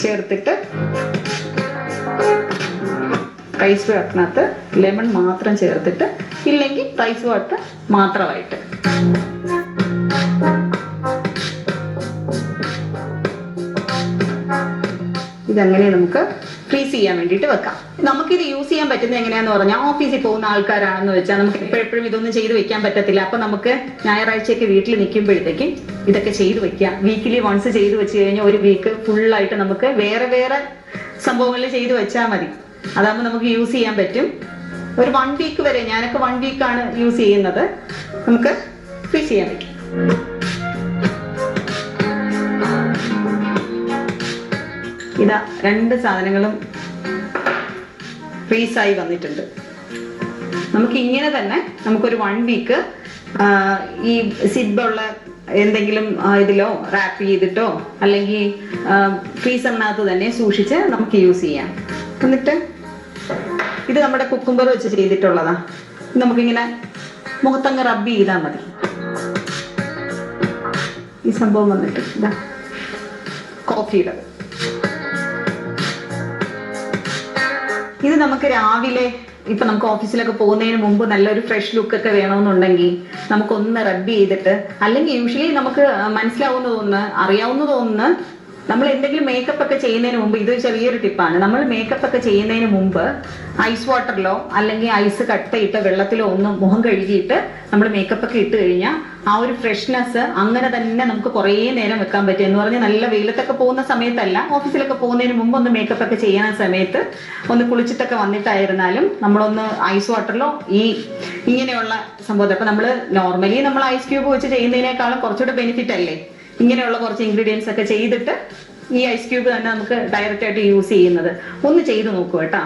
ചേർത്തിട്ട് rice വാട്ടറിനകത്ത് lemon മാത്രം ചേർത്തിട്ട്, ഇല്ലെങ്കിൽ റൈസ് വാട്ടർ മാത്രമായിട്ട്. ഇതങ്ങനെ നമുക്ക് ഫ്രീസ് ചെയ്യാൻ വേണ്ടിയിട്ട് വെക്കാം. നമുക്കിത് യൂസ് ചെയ്യാൻ പറ്റുന്നത് എങ്ങനെയാന്ന് പറഞ്ഞാൽ, ഓഫീസിൽ പോകുന്ന ആൾക്കാരാണെന്ന് വെച്ചാൽ നമുക്ക് എപ്പോഴും ഇതൊന്നും ചെയ്ത് വെക്കാൻ പറ്റത്തില്ല. അപ്പൊ നമുക്ക് ഞായറാഴ്ചയൊക്കെ വീട്ടിൽ നിൽക്കുമ്പോഴത്തേക്കും ഇതൊക്കെ ചെയ്ത് വെക്കാം. വീക്കിലി വൺസ് ചെയ്ത് വെച്ച് കഴിഞ്ഞാൽ ഒരു വീക്ക് ഫുള്ളായിട്ട് നമുക്ക് വേറെ വേറെ സംഭവങ്ങളിൽ ചെയ്ത് വെച്ചാൽ മതി. അതാകുമ്പോൾ നമുക്ക് യൂസ് ചെയ്യാൻ പറ്റും. ഒരു 1 വീക്ക് വരെ, ഞാനൊക്കെ 1 വീക്കാണ് യൂസ് ചെയ്യുന്നത്, നമുക്ക് ഫ്രീസ് ചെയ്യാൻ പറ്റും. ഇതാ 2 സാധനങ്ങളും ഫ്രീസായി വന്നിട്ടുണ്ട്. നമുക്ക് ഇങ്ങനെ തന്നെ നമുക്കൊരു 1 വീക്ക് ഈ സിബുള്ള എന്തെങ്കിലും ഇതിലോ റാപ്പ് ചെയ്തിട്ടോ അല്ലെങ്കിൽ ഫ്രീസറിനകത്ത് തന്നെ സൂക്ഷിച്ച് നമുക്ക് യൂസ് ചെയ്യാം. എന്നിട്ട് ഇത് നമ്മുടെ കുക്കുംബർ വെച്ച് ചെയ്തിട്ടുള്ളതാ. നമുക്കിങ്ങനെ മുഖത്തങ്ങ് റബ്ബ് ചെയ്താൽ മതി. ഈ സംഭവം വന്നിട്ട് ഇതാ കോഫിയുടെ. ഇത് നമുക്ക് രാവിലെ ഇപ്പൊ നമുക്ക് ഓഫീസിലൊക്കെ പോകുന്നതിന് മുമ്പ് നല്ലൊരു ഫ്രഷ് ലുക്ക് ഒക്കെ വേണമെന്നുണ്ടെങ്കിൽ നമുക്കൊന്ന് റബ്ബ് ചെയ്തിട്ട്, അല്ലെങ്കിൽ യൂഷ്വലി നമുക്ക് മനസ്സിലാവുന്ന അറിയാവുന്ന നമ്മൾ എന്തെങ്കിലും മേക്കപ്പ് ഒക്കെ ചെയ്യുന്നതിന് മുമ്പ്, ഇതൊരു ചെറിയൊരു ടിപ്പാണ്, നമ്മൾ മേക്കപ്പ് ഒക്കെ ചെയ്യുന്നതിന് മുമ്പ് ഐസ് വാട്ടറിലോ അല്ലെങ്കിൽ ഐസ് കട്ടയിട്ട വെള്ളത്തിലോ ഒന്ന് മുഖം കഴുകിയിട്ട് നമ്മൾ മേക്കപ്പ് ഒക്കെ ഇട്ട് കഴിഞ്ഞാൽ ആ ഒരു ഫ്രഷ്നെസ് അങ്ങനെ തന്നെ നമുക്ക് കുറേ നേരം വെക്കാൻ പറ്റും. എന്ന് പറഞ്ഞാൽ നല്ല വെയിലത്തൊക്കെ പോകുന്ന സമയത്തല്ല, ഓഫീസിലൊക്കെ പോകുന്നതിന് മുമ്പ് ഒന്ന് മേക്കപ്പ് ഒക്കെ ചെയ്യുന്ന സമയത്ത് ഒന്ന് കുളിച്ചിട്ടൊക്കെ വന്നിട്ടായിരുന്നാലും നമ്മളൊന്ന് ഐസ് വാട്ടറിലോ ഇങ്ങനെയുള്ള സംഭവം. അപ്പൊ നോർമലി നമ്മൾ ഐസ് ക്യൂബ് വെച്ച് ചെയ്യുന്നതിനേക്കാളും കുറച്ചുകൂടെ ബെനിഫിറ്റ് അല്ലേ ഇങ്ങനെയുള്ള കുറച്ച് ഇൻഗ്രീഡിയൻസ് ഒക്കെ ചെയ്തിട്ട് ഈ ഐസ് ക്യൂബ് തന്നെ നമുക്ക് ഡയറക്റ്റ് ആയിട്ട് യൂസ് ചെയ്യുന്നത്. ഒന്ന് ചെയ്ത് നോക്കൂ കേട്ടോ.